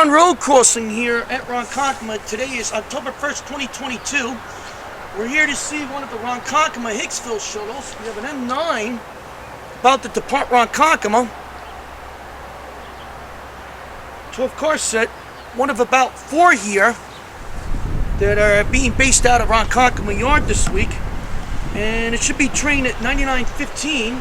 on road crossing here at Ronkonkoma. Today is October 1st, 2022. We're here to see one of the Ronkonkoma Hicksville shuttles. We have an M9 about to depart Ronkonkoma. 12-car set, one of about 4 here that are being based out of Ronkonkoma Yard this week. And it should be trained at 9915.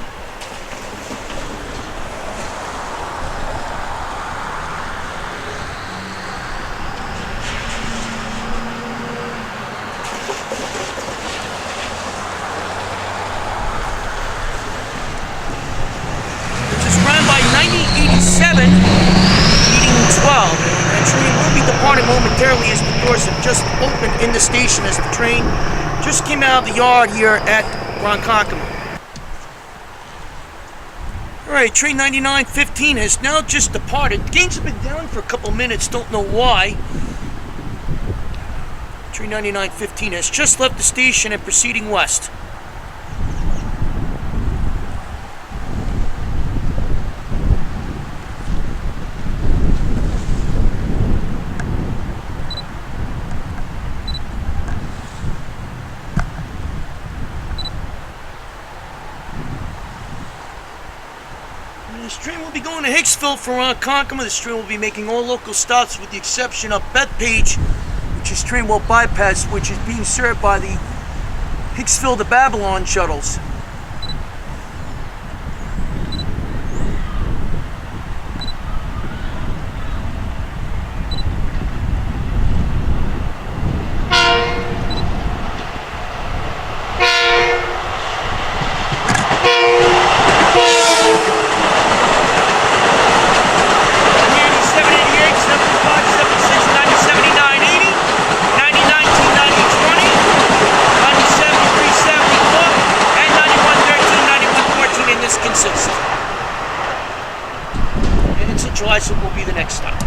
Meeting 12. The train will be departing momentarily as the doors have just opened in the station as the train just came out of the yard here at Ronkonkoma. Alright, train 9915 has now just departed. The gains have been down for a couple minutes, don't know why. Train 9915 has just left the station and proceeding west. This train will be going to Hicksville from Ronkonkoma. This train will be making all local stops with the exception of Bethpage, which is train will bypass, which is being served by the Hicksville to Babylon shuttles. And Central Islip will be the next stop.